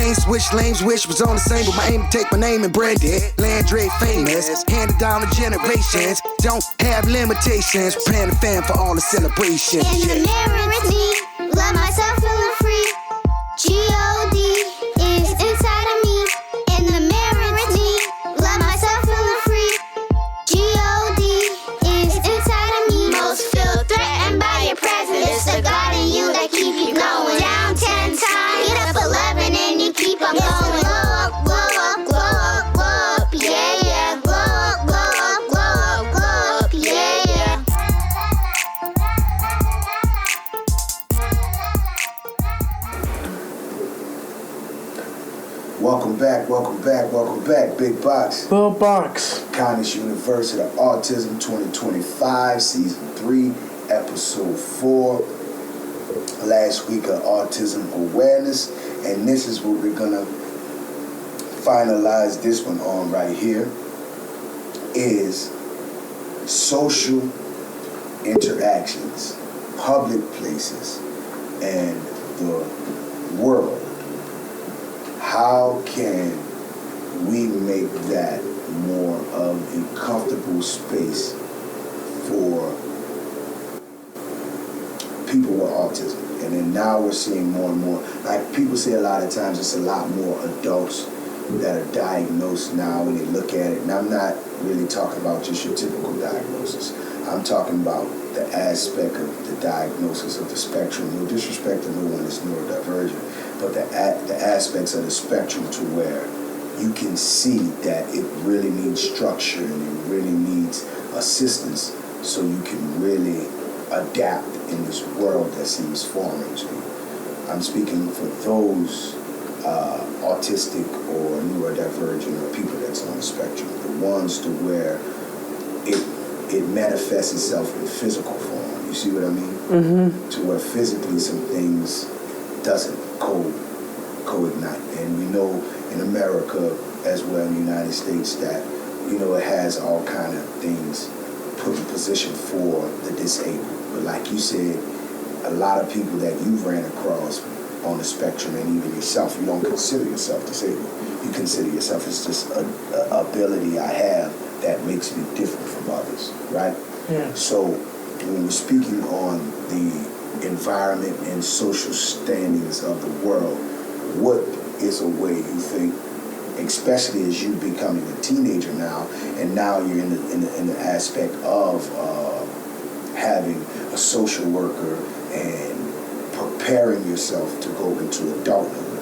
ain't switched lanes, wish was on the same, but my aim to take my name and brand it. Landry famous, handed down to generations. Don't have limitations, preparing the fan for all the celebrations. In the mirror with me, love myself, feeling free. G-O-D is inside of me. In the mirror with me, love myself, feeling free. G-O-D is inside of me. Most feel threatened by your presence. It's the God in you that keep you going. Down 10 times, get up 11 and you keep on going. Glow up, glow up, glow up, glow up, yeah, yeah. Glow up, glow up, glow up, glow up, yeah, yeah. Welcome back, Big Boxx. Lil Boxx. Connis University of Autism 2025, Season 3, Episode 4. Last week of Autism Awareness, and this is what we're gonna finalize this one on right here, is social interactions, public places, and the world. How can we make that more of a comfortable space for people with autism? And then now we're seeing more and more, like people say a lot of times, it's a lot more adults that are diagnosed now when they look at it. And I'm not really talking about just your typical diagnosis. I'm talking about the aspect of the diagnosis of the spectrum. No disrespect to no one that's neurodivergent, but the aspects of the spectrum to where you can see that it really needs structure and it really needs assistance so you can really adapt in this world that seems foreign to you. I'm speaking for those autistic or neurodivergent or people that's on the spectrum, the ones to where it manifests itself in physical form. You see what I mean? Mm-hmm. To where physically some things doesn't co-ignite. And we know in America as well in the United States that, you know, it has all kind of things put in position for the disabled. But like you said, a lot of people that you've ran across on the spectrum, and even yourself, you don't consider yourself disabled. You consider yourself as just an ability I have that makes me different from others, right? Yeah. So when we're speaking on the environment and social standings of the world, what is a way you think, especially as you becoming a teenager now, and now you're in the aspect of having a social worker and preparing yourself to go into adulthood.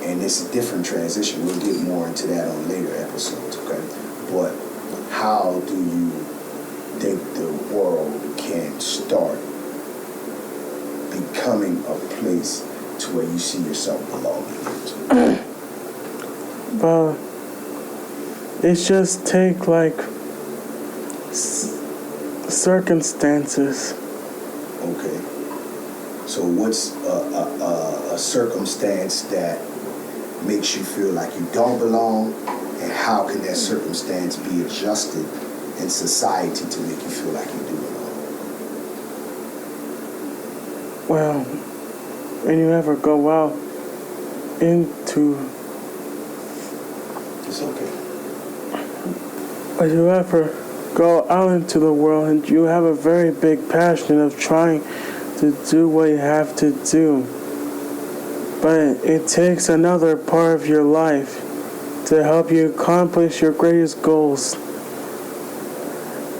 And it's a different transition. We'll get more into that on later episodes, okay? But how do you think the world can start becoming a place to where you see yourself belonging into? Well, it's just take like circumstances. Okay. So what's a circumstance that makes you feel like you don't belong, and how can that circumstance be adjusted in society to make you feel like you do belong? Well, when you ever go out into... It's okay. When you ever go out into the world and you have a very big passion of trying to do what you have to do, but it takes another part of your life to help you accomplish your greatest goals.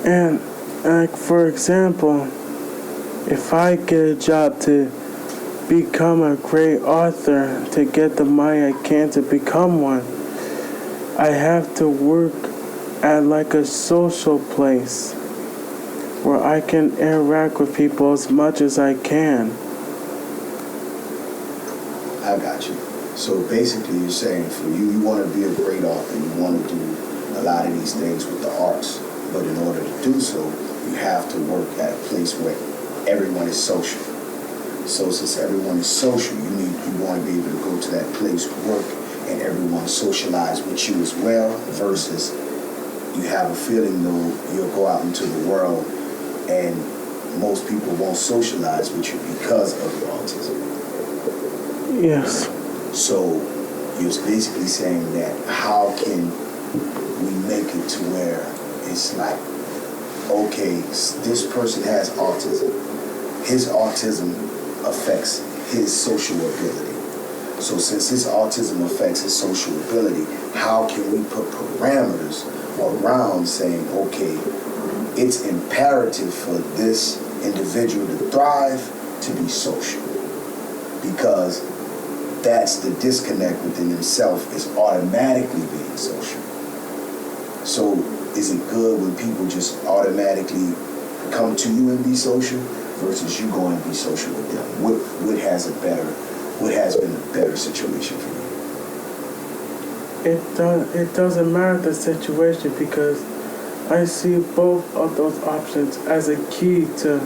And like for example, if I get a job to become a great author, to get the money I can to become one, I have to work at like a social place where I can interact with people as much as I can. I got you. So basically you're saying for you, you want to be a great author, you want to do a lot of these things with the arts, but in order to do so, you have to work at a place where everyone is social. So since everyone is social, you want to be able to go to that place, work, and everyone socialize with you as well, versus you have a feeling though you'll go out into the world and most people won't socialize with you because of your autism. Yes. So you're basically saying that how can we make it to where it's like, okay, this person has autism. His autism affects his social ability. So since his autism affects his social ability, how can we put parameters around saying, okay, it's imperative for this individual to thrive, to be social? Because that's the disconnect within himself, is automatically being social. So is it good when people just automatically come to you and be social versus you going and be social with them? What has been a better situation for you? It doesn't matter the situation, because I see both of those options as a key to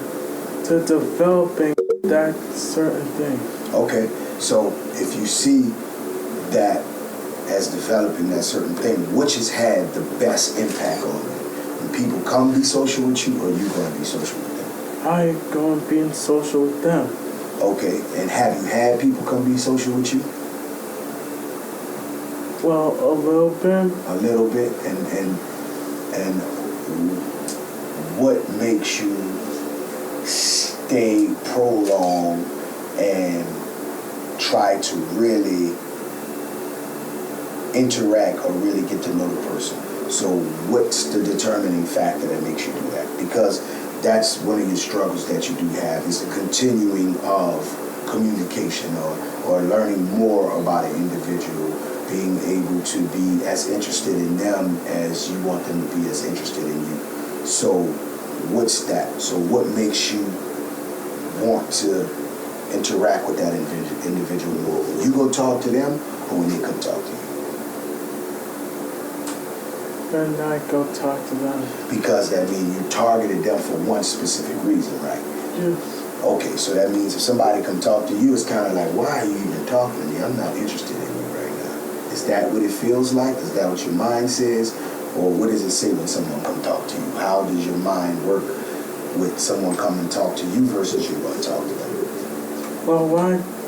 developing that certain thing. Okay, so if you see that as developing that certain thing, which has had the best impact on you? When people come be social with you, or you going to be social with them? I go and being social with them. Okay, and have you had people come be social with you? Well, a little bit. A little bit, and what makes you stay prolonged and try to really interact or really get to know the person? So what's the determining factor that makes you do that? Because that's one of your struggles that you do have, is the continuing of communication or learning more about an individual, being able to be as interested in them as you want them to be as interested in you. So what's that? So what makes you want to interact with that individual more? When you go talk to them, or when they come talk to you? And I go talk to them. Because that means you targeted them for one specific reason, right? Yes. Okay, so that means if somebody come talk to you, it's kind of like, why are you even talking to me? I'm not interested in you right now. Is that what it feels like? Is that what your mind says? Or what does it say when someone come talk to you? How does your mind work with someone come and talk to you versus you going to talk to them? Well,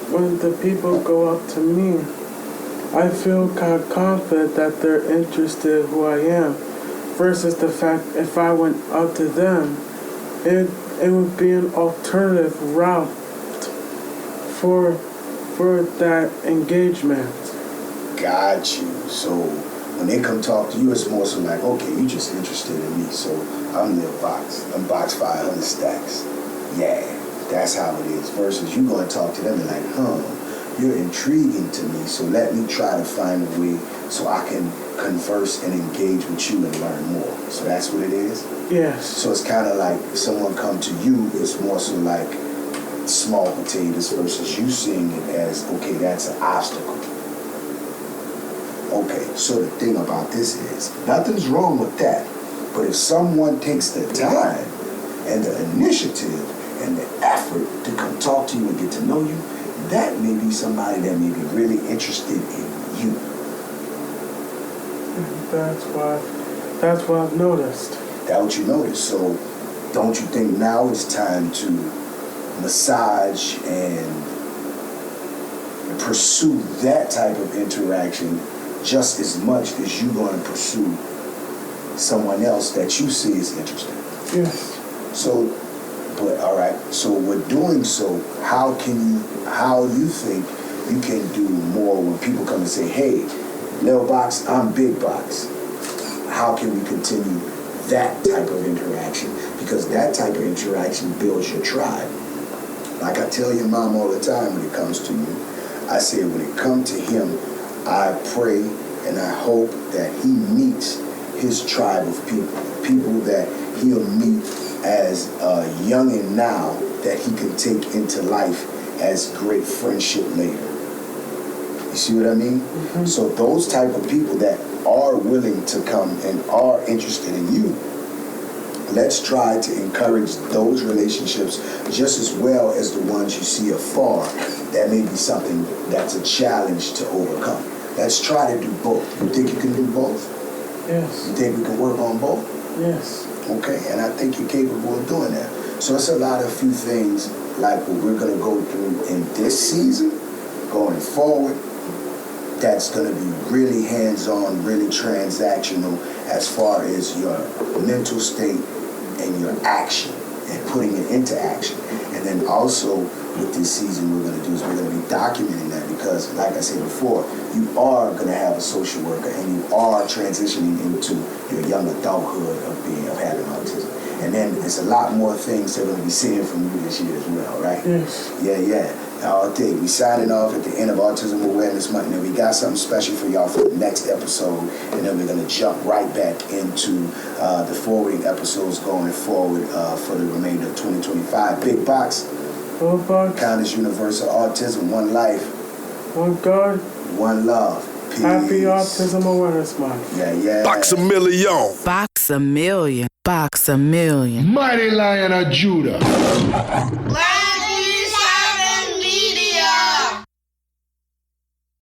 when the people go up to me, I feel kind of confident that they're interested in who I am, versus the fact if I went up to them, it would be an alternative route for that engagement. Got you. So when they come talk to you, it's more so like, okay, you just interested in me. So I'm Lil Boxx. I'm Boxx 500 stacks. Yeah, that's how it is. Versus you going to talk to them and like, you're intriguing to me, so let me try to find a way so I can converse and engage with you and learn more. So that's what it is? Yes. So it's kind of like someone come to you, it's more so like small potatoes versus you seeing it as, okay, that's an obstacle. Okay, so the thing about this is, nothing's wrong with that, but if someone takes the time and the initiative and the effort to come talk to you and get to know you, that may be somebody that may be really interested in you. That's what I've noticed. That's what you noticed. So don't you think now it's time to massage and pursue that type of interaction just as much as you're going to pursue someone else that you see is interested? Yes. So, but all right, so with doing so, how you think you can do more when people come and say, hey, Lil Boxx, I'm Big Boxx? How can we continue that type of interaction? Because that type of interaction builds your tribe. Like I tell your mom all the time when it comes to you, I say when it comes to him, I pray and I hope that he meets his tribe of people that he'll meet as a youngin' now that he can take into life as great friendship later. You see what I mean? Mm-hmm. So those type of people that are willing to come and are interested in you, let's try to encourage those relationships just as well as the ones you see afar. That may be something that's a challenge to overcome. Let's try to do both. You think you can do both? Yes. You think we can work on both? Yes. Okay, and I think you're capable of doing that. So it's a few things like what we're going to go through in this season, going forward, that's going to be really hands-on, really transactional as far as your mental state and your action and putting it into action. And then also with this season we're going to do is we're going to be documenting that because, like I said before, you are going to have a social worker and you are transitioning into your young adulthood of having autism. And then there's a lot more things they're going to be seeing from you this year as well, right? Yes. Yeah. All day. We signing off at the end of Autism Awareness Month, and we got something special for y'all for the next episode, and then we're going to jump right back into the forwarding episodes going forward for the remainder of 2025. Big Boxx. Lil Boxx. Connis Universal Autism, one life. One God. One love. Peace. Happy Autism Awareness Month. Yeah. Boxx-A-Million. Boxx-A-Million. Boxx-A-Million. Mighty Lion of Judah.